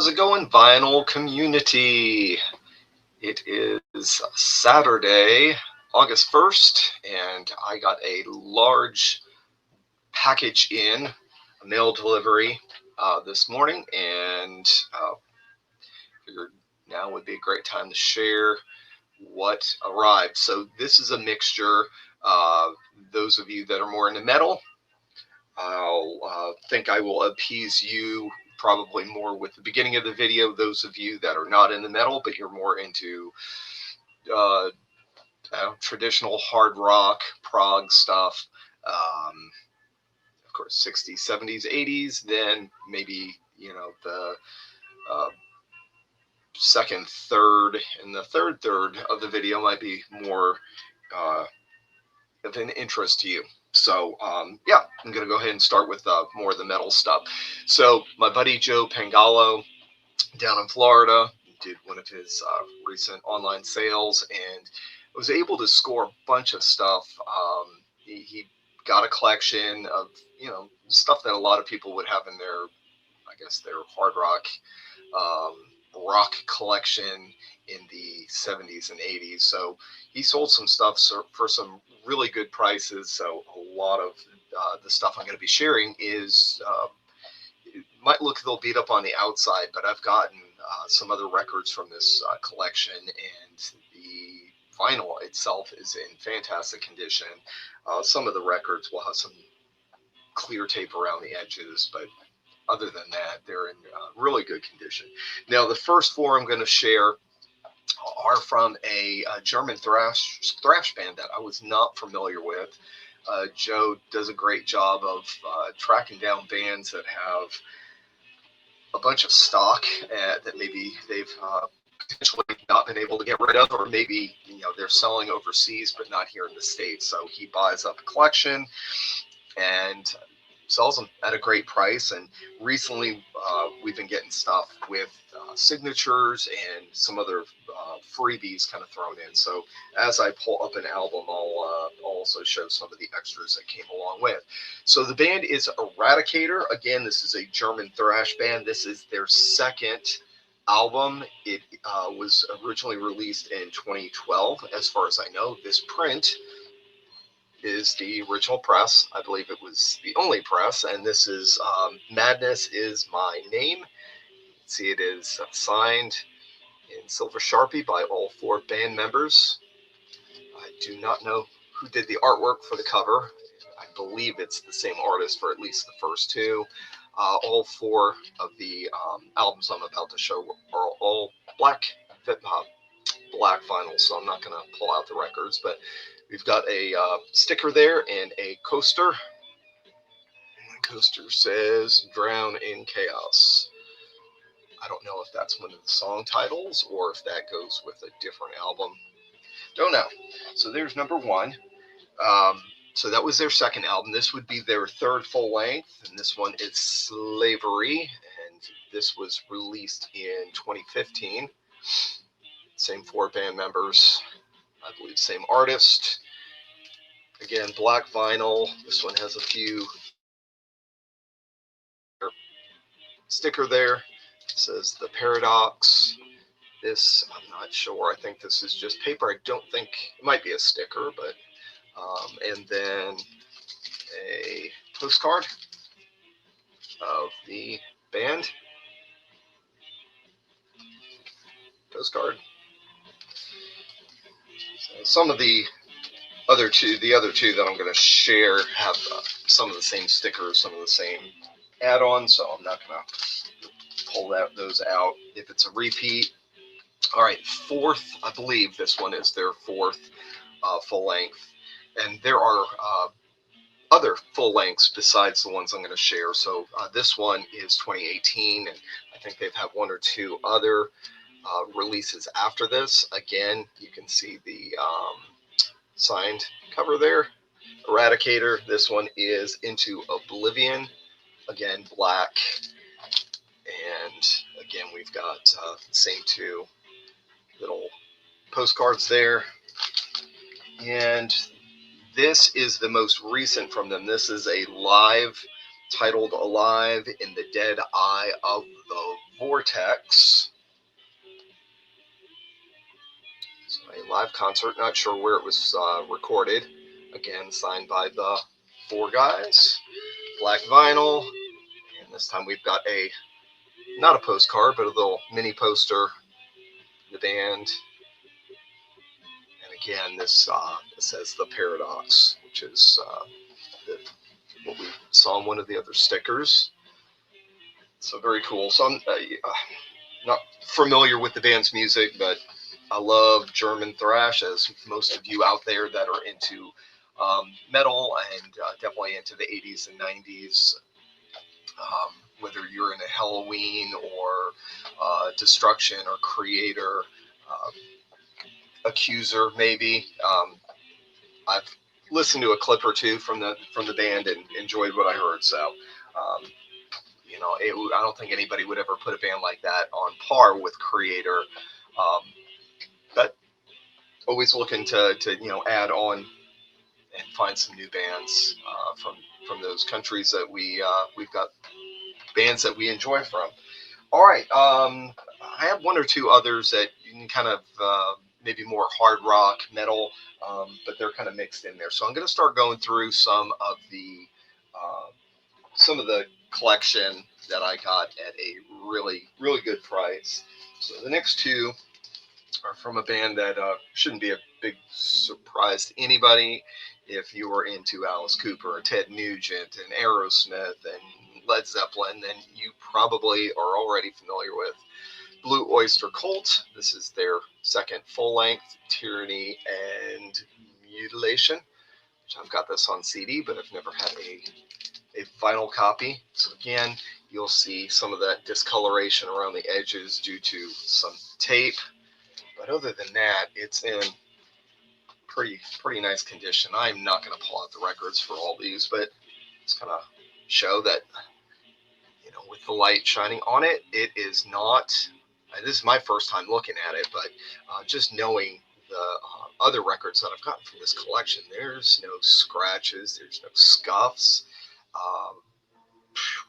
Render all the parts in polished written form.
How's it going, vinyl community? It is Saturday, August 1st, and I got a large package in, a mail delivery this morning, and figured now would be a great time to share what arrived. So this is a mixture. Those of you that are more into metal, I'll think I will appease you probably more with the beginning of the video. Those of you that are not in the metal, but you're more into uh, traditional hard rock, prog stuff, of course, 60s, 70s, 80s, then maybe, the uh, second, third, and the third of the video might be more uh, of an interest to you. So yeah, I'm going to go ahead and start with more of the metal stuff. So my buddy Joe Pangallo down in Florida did one of his recent online sales and was able to score a bunch of stuff. He got a collection of, stuff that a lot of people would have in their, I guess, their hard rock collection in the 70s and 80s. So he sold some stuff for some really good prices. So a lot of the stuff I'm going to be sharing is, it might look a little beat up on the outside, but I've gotten some other records from this collection, and the vinyl itself is in fantastic condition. Some of the records will have some clear tape around the edges, but other than that, they're in really good condition. Now, the first four I'm going to share are from a German thrash band that I was not familiar with. Joe does a great job of tracking down bands that have a bunch of stock that maybe they've potentially not been able to get rid of, or maybe they're selling overseas but not here in the States. So he buys up a collection and sells them at a great price. And recently we've been getting stuff with signatures and some other freebies kind of thrown in. So as I pull up an album, I'll also show some of the extras that came along with. So the band is Eradicator. Again, this is a German thrash band. This is their second album. It was originally released in 2012, as far as I know. This print is the original press. I believe it was the only press, and this is Madness Is My Name. See, it is signed in silver Sharpie by all four band members. I do not know who did the artwork for the cover. I believe it's the same artist for at least the first two. All four of the albums I'm about to show are all black vinyl, so I'm not going to pull out the records, but we've got a sticker there and a coaster. And the coaster says Drown in Chaos. I don't know if that's one of the song titles or if that goes with a different album. Don't know. So there's number one. So that was their second album. This would be their third full length, and this one is Slavery, and this was released in 2015. Same four band members, I believe same artist. Again, black vinyl. This one has a few sticker there. It says The Paradox. This, I'm not sure. I think this is just paper. I don't think, it might be a sticker, but, and then a postcard of the band. Postcard. So some of the other two that I'm going to share have some of the same stickers, some of the same add-ons, so I'm not going to pull those out if it's a repeat. All right, fourth, I believe this one is their fourth full length, and there are other full lengths besides the ones I'm going to share. So this one is 2018, and I think they've had one or two other releases after this. Again, you can see the signed cover there. Eradicator. This one is Into Oblivion. Again, black. And again, we've got the same two little postcards there. And this is the most recent from them. This is a live, titled Alive in the Dead Eye of the Vortex. So a live concert, not sure where it was recorded. Again, signed by the four guys. Black vinyl. And this time we've got not a postcard, but a little mini poster. The band. And again, this says The Paradox, which is what we saw on one of the other stickers. So very cool. So I'm not familiar with the band's music, but I love German thrash, as most of you out there that are into metal and definitely into the 80s and 90s. Whether you're into Halloween or Destruction or Creator, Accuser, maybe. I've listened to a clip or two from the band and enjoyed what I heard. So, I don't think anybody would ever put a band like that on par with Creator. But always looking to add on and find some new bands from those countries that we've got bands that we enjoy from. All right, I have one or two others that you can kind of maybe more hard rock, metal, but they're kind of mixed in there. So I'm going to start going through some of the collection that I got at a really, really good price. So the next two are from a band that shouldn't be a big surprise to anybody. If you were into Alice Cooper, Ted Nugent, and Aerosmith, and Led Zeppelin, then you probably are already familiar with Blue Oyster Cult. This is their second full-length, Tyranny and Mutilation, which I've got this on CD, but I've never had a vinyl copy. So again, you'll see some of that discoloration around the edges due to some tape. But other than that, it's in pretty nice condition. I'm not going to pull out the records for all these, but it's kind of show that, with the light shining on it, it is not, this is my first time looking at it, but just knowing the other records that I've gotten from this collection, there's no scratches, there's no scuffs.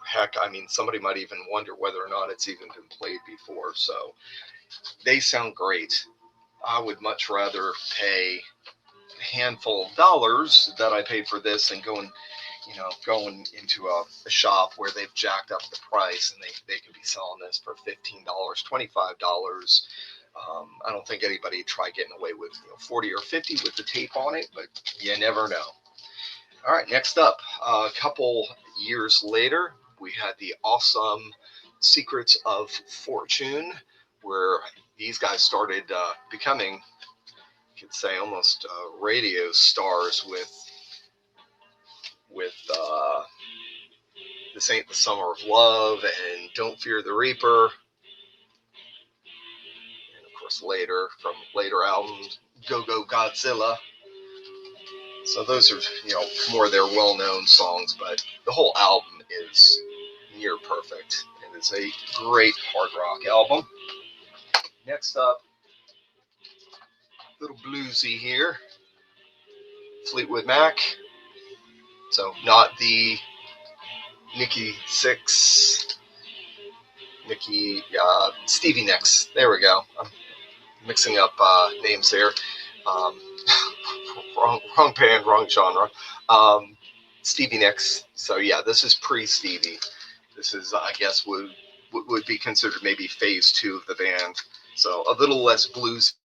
Heck, I mean, somebody might even wonder whether or not it's even been played before. So they sound great. I would much rather pay a handful of dollars that I paid for this and going into a shop where they've jacked up the price and they could be selling this for $15, $25. I don't think anybody tried getting away with 40 or 50 with the tape on it, but you never know. All right, next up, a couple years later, we had the awesome Secrets of Fortune, where these guys started becoming, you could say, almost radio stars with This Ain't the Summer of Love and Don't Fear the Reaper. And of course, from later albums, Go Go Godzilla. So those are, more of their well-known songs, but the whole album is near perfect. It is a great hard rock album. Next up, a little bluesy here, Fleetwood Mac. So not the Stevie Nicks. There we go. I'm mixing up names there. Wrong band, wrong genre. Stevie Nicks. So yeah, this is pre-Stevie. This is, I guess, would be considered maybe phase 2 of the band. So a little less blues,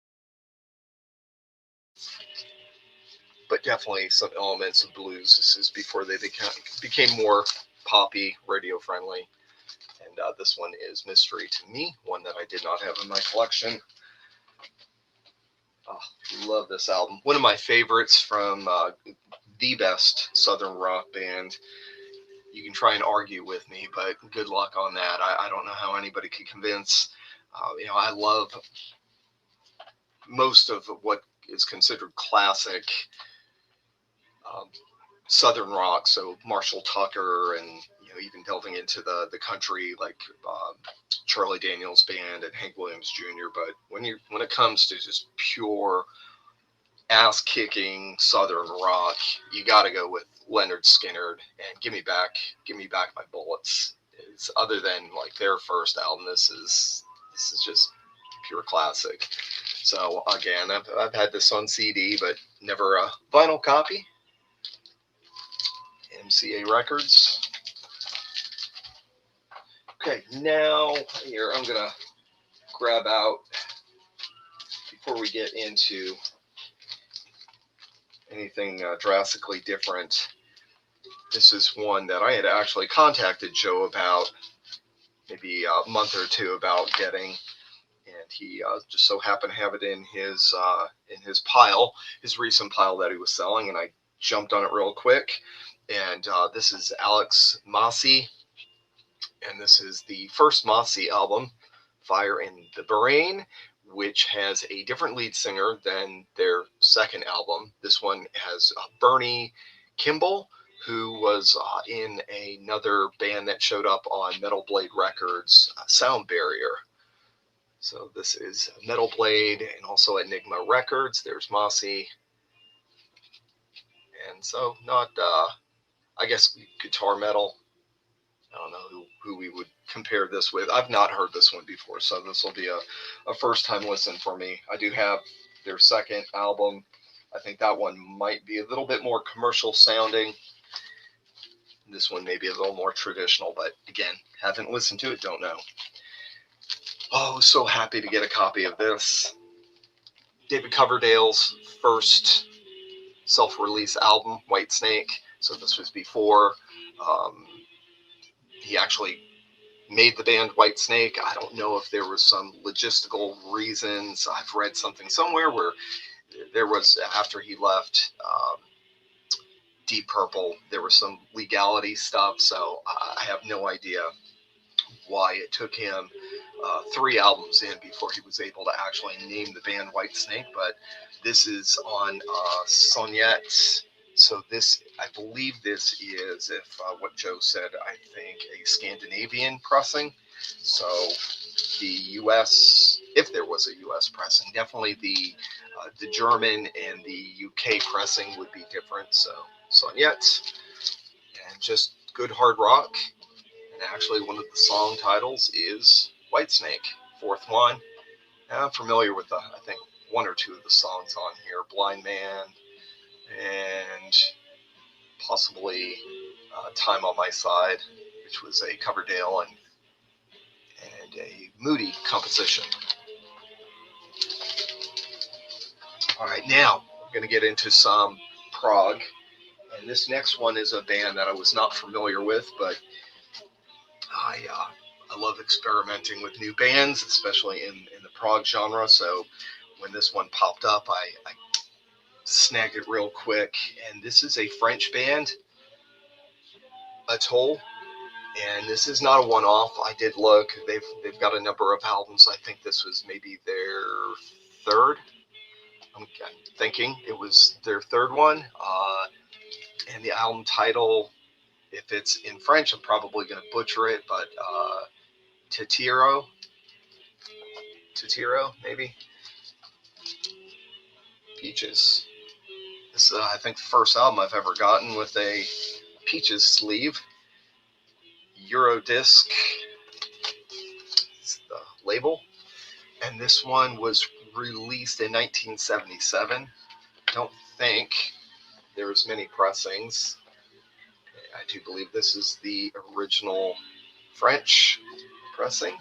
but definitely some elements of blues. This is before they became more poppy, radio friendly. And this one is Mystery to Me, one that I did not have in my collection. Love this album. One of my favorites from the best Southern rock band. You can try and argue with me, but good luck on that. I don't know how anybody could convince. I love most of what is considered classic Southern rock. So Marshall Tucker and even delving into the country like Charlie Daniels Band and Hank Williams Jr. But when it comes to just pure ass-kicking Southern rock, you got to go with Leonard Skinner and Give Me Back My Bullets is, other than like their first album, this is just pure classic. So again, I've had this on CD, but never a vinyl copy. MCA Records. Okay, now here I'm gonna grab out, before we get into anything drastically different. This is one that I had actually contacted Joe about maybe a month or two about getting, and he just so happened to have it in his pile, his recent pile that he was selling, and I jumped on it real quick. And this is Alex Massey, and this is the first Massey album, Fire in the Brain, which has a different lead singer than their second album. This one has Bernie Kimball, who was in another band that showed up on Metal Blade Records, Sound Barrier. So this is Metal Blade and also Enigma Records. There's Massey. And so not, I guess, guitar metal. I don't know who we would compare this with. I've not heard this one before, so this will be a first-time listen for me. I do have their second album. I think that one might be a little bit more commercial sounding. This one may be a little more traditional, but again, haven't listened to it, don't know. Oh, so happy to get a copy of this. David Coverdale's first self-release album, Whitesnake. So this was before he actually made the band Whitesnake. I don't know if there was some logistical reasons. I've read something somewhere where there was, after he left Deep Purple, there was some legality stuff. So I have no idea why it took him 3 albums in before he was able to actually name the band Whitesnake. But this is on Sonnette. So this, I believe this is, if what Joe said, I think a Scandinavian pressing. So the U.S., if there was a U.S. pressing, definitely the German and the UK pressing would be different. So Sonnette, and just good hard rock. And actually one of the song titles is Whitesnake, 4th one. And I'm familiar with, I think, 1 or 2 of the songs on here. Blind Man, and possibly Time on My Side, which was a Coverdale and a Moody composition. All right, now we're going to get into some prog. And this next one is a band that I was not familiar with, but I love experimenting with new bands, especially in the prog genre. So when this one popped up, I snagged it real quick. And this is a French band, Atoll. And this is not a one-off. I did look. They've got a number of albums. I think this was maybe their 3rd. I'm thinking it was their 3rd one. And the album title, if it's in French, I'm probably going to butcher it, but Titiro, maybe. Peaches. This is, I think, the first album I've ever gotten with a Peaches sleeve. Eurodisc is the label. And this one was released in 1977. Don't think there was many pressings. I do believe this is the original French pressing.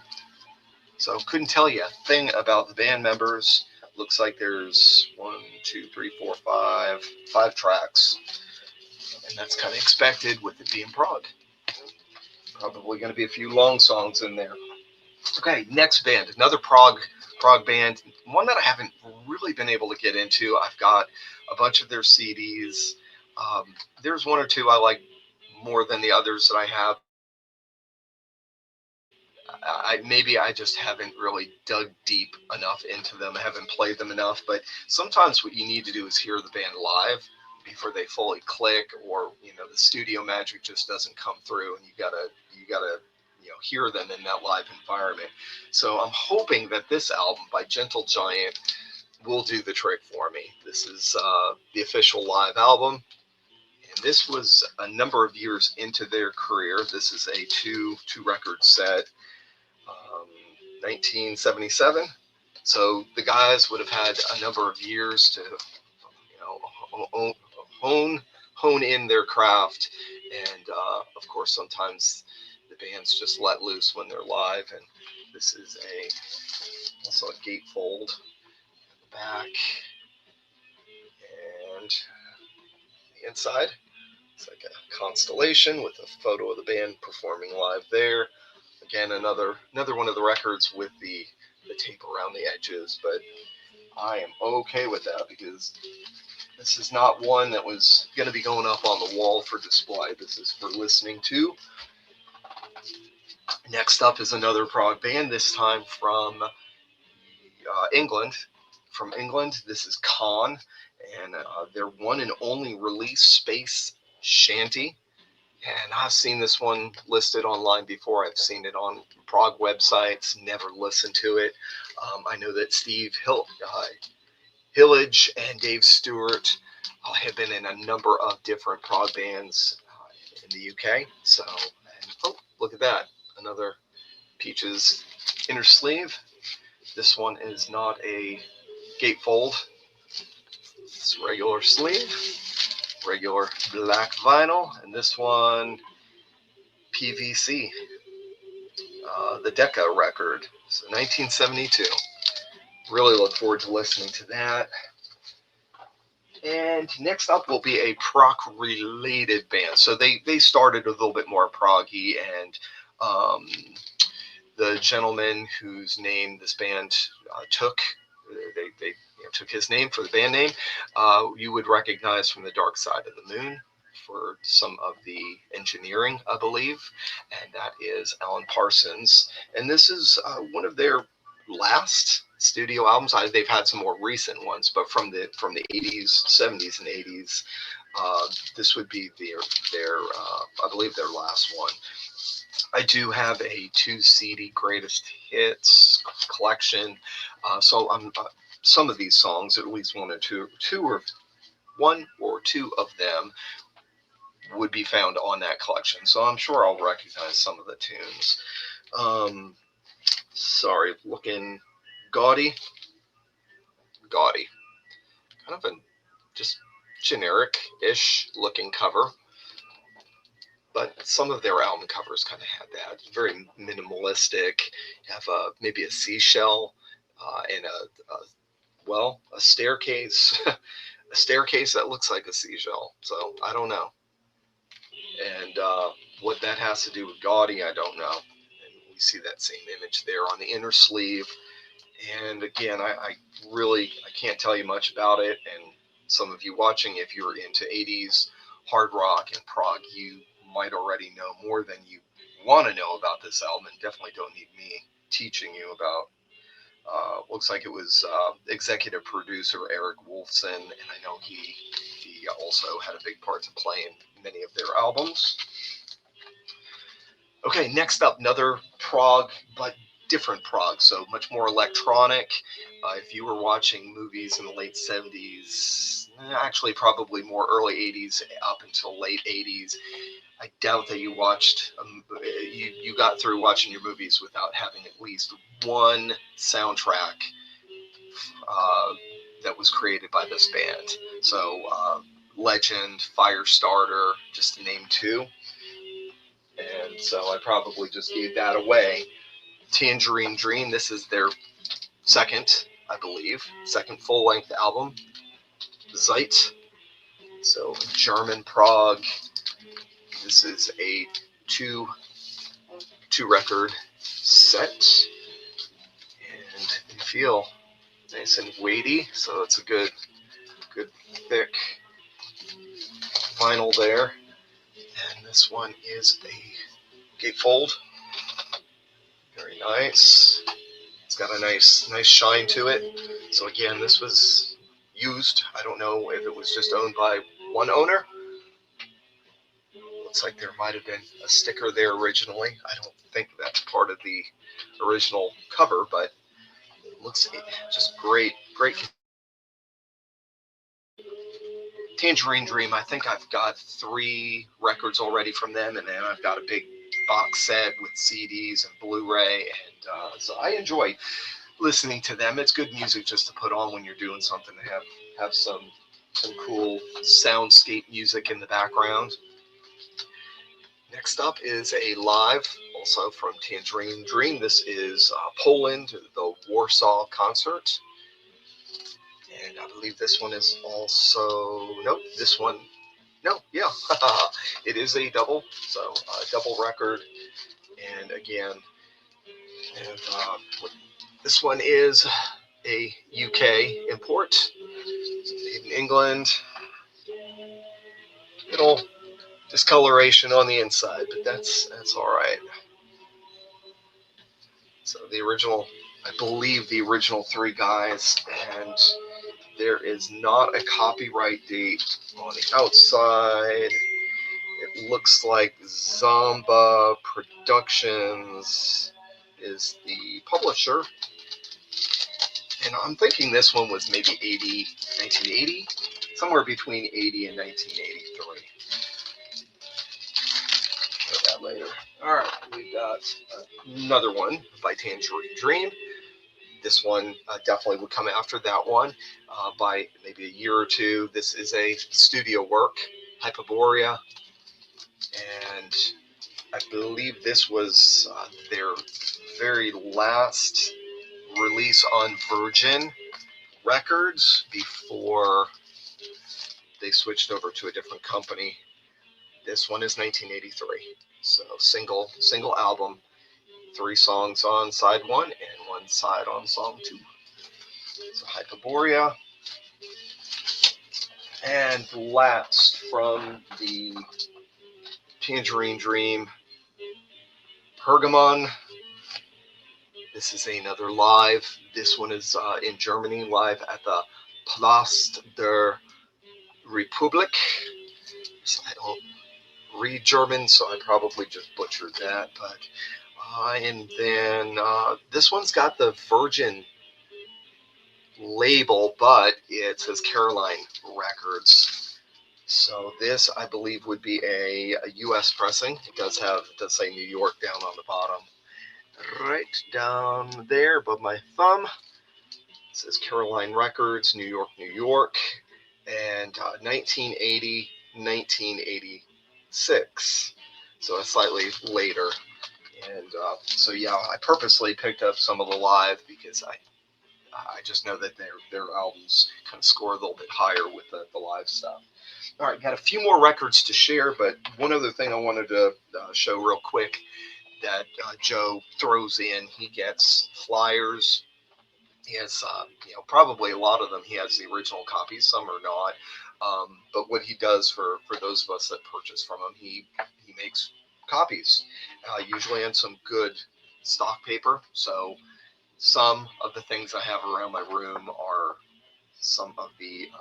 So couldn't tell you a thing about the band members. Looks like there's 5 tracks. And that's kind of expected with it being prog. Probably going to be a few long songs in there. Okay, next band, another prog band, one that I haven't really been able to get into. I've got a bunch of their CDs. There's 1 or 2 I like more than the others that I have. Maybe I just haven't really dug deep enough into them. I haven't played them enough. But sometimes what you need to do is hear the band live before they fully click, or the studio magic just doesn't come through, and you gotta hear them in that live environment. So I'm hoping that this album by Gentle Giant will do the trick for me. This is the official live album, and And this was a number of years into their career. This is a two record set, 1977. So the guys would have had a number of years to, hone in their craft, and of course sometimes the bands just let loose when they're live. And this is also a gatefold back, and the inside. It's like a constellation with a photo of the band performing live there. Again, another one of the records with the tape around the edges, but I am okay with that because this is not one that was going to be going up on the wall for display. This is for listening to. Next up is another prog band, this time from England. From England, this is Con, and their one and only release, Space Shanty. And I've seen this one listed online before. I've seen it on prog websites, never listened to it. I know that Steve Hillage and Dave Stewart have been in a number of different prog bands in the UK. So, look at that. Another Peaches inner sleeve. This one is not a gatefold. It's regular sleeve, regular black vinyl, and this one PVC, the Decca record. So 1972. Really look forward to listening to that. And next up will be a prog-related band. So they started a little bit more proggy, and the gentleman whose name this band took, they took his name for the band name, you would recognize from The Dark Side of the Moon for some of the engineering, I believe, and that is Alan Parsons. And this is one of their last studio albums. They've had some more recent ones, but from the 80s, 70s, and 80s, this would be their I believe their last one. I do have a 2 CD greatest hits collection, so I'm some of these songs, at least one or two of them would be found on that collection. So I'm sure I'll recognize some of the tunes. Sorry, looking gaudy. Kind of a just generic-ish looking cover. But some of their album covers kind of had that. Very minimalistic. You have maybe a seashell and a staircase. A staircase that looks like a seashell. So I don't know. And what that has to do with gaudy, I don't know. And we see that same image there on the inner sleeve. And again, I can't tell you much about it. And some of you watching, if you're into 80s hard rock and prog, you might already know more than you want to know about this album, and definitely don't need me teaching you about. Looks like it was executive producer Eric Wolfson, and I know he also had a big part to play in many of their albums. Okay, next up, another prog, but different prog, so much more electronic. If you were watching movies in the late 70s, actually probably more early 80s up until late 80s, I doubt that you watched, you got through watching your movies without having at least one soundtrack that was created by this band. So Legend, Firestarter, just to name two. And so I probably just gave that away. Tangerine Dream, this is their second full-length album. Zeit, so German prog. This is a two record set, and they feel nice and weighty, so it's a good thick vinyl there. And this one is a gatefold. Very nice. It's got a nice shine to it. So again, this was used. I don't know if it was just owned by one owner. Looks like there might have been a sticker there originally. I don't think that's part of the original cover, but it looks just great. Tangerine Dream, I think I've got 3 records already from them, and then I've got a big box set with CDs and Blu-ray, and so I enjoy listening to them. It's good music just to put on when you're doing something, to have some cool soundscape music in the background. Next up is a live, also from Tangerine Dream. This is Poland, the Warsaw concert. And I believe this one is also, nope, this one, no, yeah, it is a double, so double record. And again, and, this one is a UK import, made in England. Little discoloration on the inside, but that's all right. So the original, I believe the original 3 guys, and there is not a copyright date on the outside. It looks like Zomba Productions is the publisher. And I'm thinking this one was maybe 1980, somewhere between 80 and 1983. Know that later. All right, we've got another one by Tangerine Dream. This one definitely would come after that one by maybe a year or 2. This is a studio work, Hyperborea, and I believe this was their very last release on Virgin Records before they switched over to a different company. This one is 1983, so single album, 3 songs on side 1 and 1 side on song 2. So Hyperborea. And last from the Tangerine Dream, Pergamon. This is another live. This one is in Germany, live at the Place der Republik. So I don't read German, so I probably just butchered that. But and then this one's got the Virgin label, but it says Caroline Records. So this, I believe, would be a U.S. pressing. It does say New York down on the bottom. Right down there above my thumb, it says Caroline Records, New York, New York, and 1980, 1986. So it's slightly later. And so yeah, I purposely picked up some of the live because I just know that their albums kind of score a little bit higher with the live stuff. All right, got a few more records to share, but one other thing I wanted to show real quick that Joe throws in. He gets flyers. He has, probably a lot of them. He has the original copies, some are not. But what he does for those of us that purchase from him, he makes copies, usually in some good stock paper. So some of the things I have around my room are some of the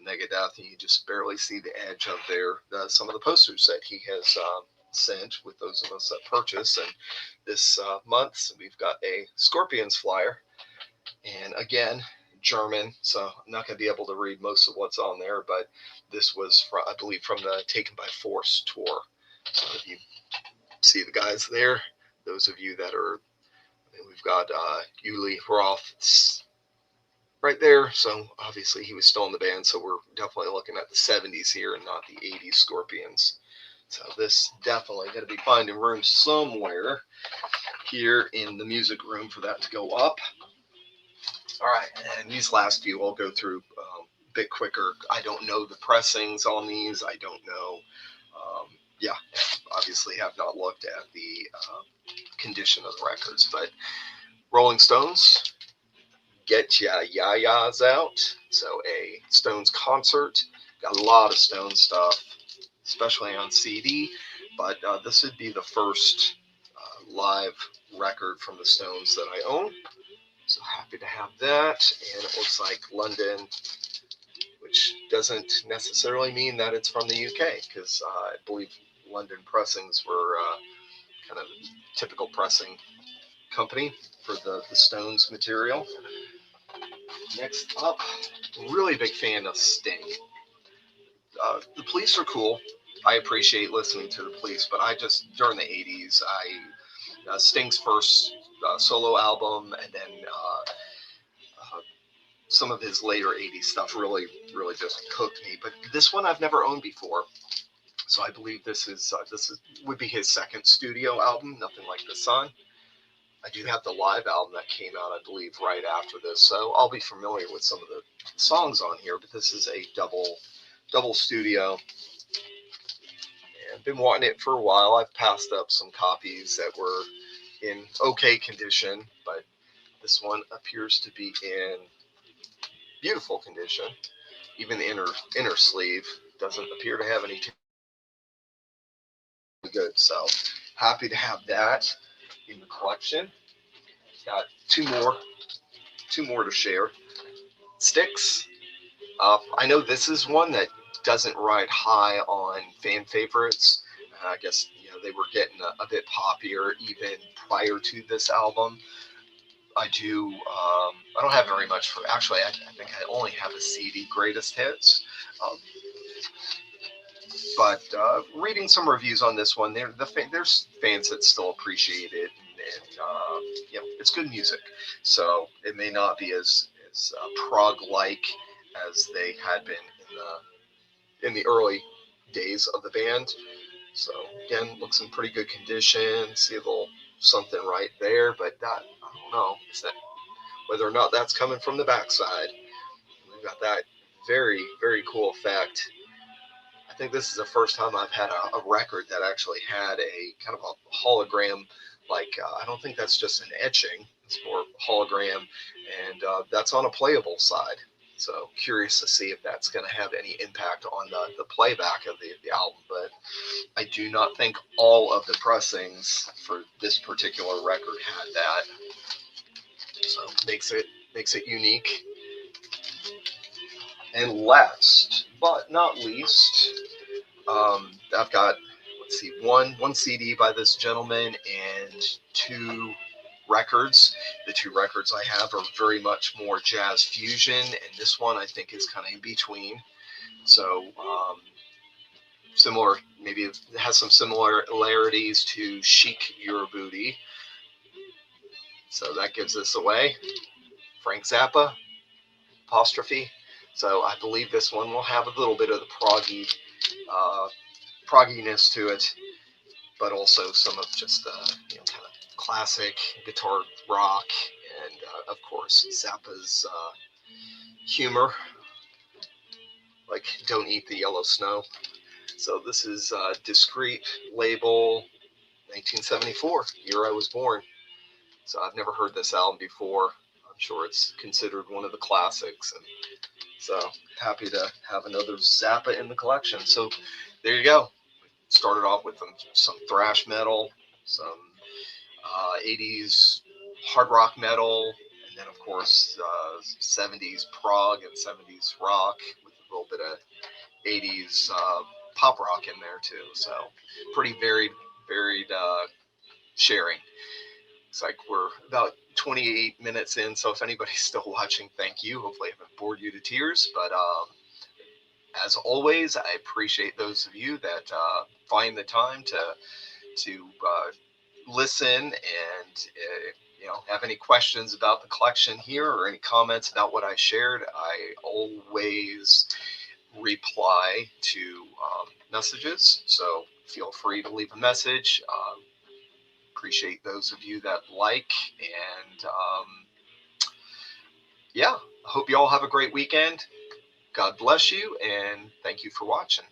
Megadeth, and you just barely see the edge of some of the posters that he has sent with those of us that purchase. And this month we've got a Scorpions flyer, and again, German, so I'm not going to be able to read most of what's on there, but this was I believe from the Taken by Force tour. So if you see the guys there, those of you that are, we've got Uli Roth right there. So obviously he was still in the band, so we're definitely looking at the 70s here and not the 80s Scorpions. So this definitely going to be finding room somewhere here in the music room for that to go up. All right, and these last few I'll go through a bit quicker. I don't know the pressings on these. I don't know. Obviously have not looked at the condition of the records, but Rolling Stones, Get Ya Ya-Ya's out. So a Stones concert. Got a lot of Stones stuff, especially on CD, but this would be the first live record from the Stones that I own. So happy to have that. And it looks like London, which doesn't necessarily mean that it's from the UK, because I believe London pressings were kind of typical pressing company for the Stones material. Next up, really big fan of Sting. The Police are cool. I appreciate listening to the Police, but I just during the '80s, Sting's first solo album, and then some of his later '80s stuff really just cooked me. But this one I've never owned before, so I believe this would be his second studio album. Nothing Like the Sun. I do have the live album that came out, I believe, right after this, so I'll be familiar with some of the songs on here. But this is a double studio, and I've been wanting it for a while. I've passed up some copies that were in okay condition, but this one appears to be in beautiful condition. Even the inner sleeve doesn't appear to have any good. So happy to have that in the collection. Got two more to share. Styx. I know this is one that doesn't ride high on fan favorites. I guess they were getting a bit poppier even prior to this album. I don't have very much for. Actually, I think I only have a CD, Greatest Hits. But reading some reviews on this one, there's fans that still appreciate it, and it's good music. So it may not be as prog-like as they had been in the early days of the band. So again, looks in pretty good condition. See a little something right there, but I don't know. Is that whether or not that's coming from the backside? We've got that very, very cool effect. I think this is the first time I've had a record that actually had a kind of a hologram. I don't think that's just an etching. It's more hologram, and that's on a playable side. So curious to see if that's going to have any impact on the playback of the album. But I do not think all of the pressings for this particular record had that. So makes it unique. And last but not least, I've got, one CD by this gentleman and two records. The two records I have are very much more jazz fusion, and this one I think is kind of in between. So similar, maybe it has some similarities to Chic Your Booty. So that gives this away. Frank Zappa, apostrophe. So I believe this one will have a little bit of the progginess to it, but also some of just kind of classic guitar rock, and of course Zappa's humor, like "Don't Eat the Yellow Snow." So this is Discreet label, 1974, year I was born. So I've never heard this album before. I'm sure it's considered one of the classics, and so happy to have another Zappa in the collection. So there you go. Started off with some thrash metal, some 80s hard rock metal, and then of course 70s prog and 70s rock with a little bit of 80s pop rock in there too. So pretty varied sharing. It's like we're about 28 minutes in, so if anybody's still watching, thank you. Hopefully I haven't bored you to tears, but as always, I appreciate those of you that find the time to listen, and have any questions about the collection here or any comments about what I shared. I always reply to messages, so feel free to leave a message. Appreciate those of you that like, and I hope you all have a great weekend. God bless you, and thank you for watching.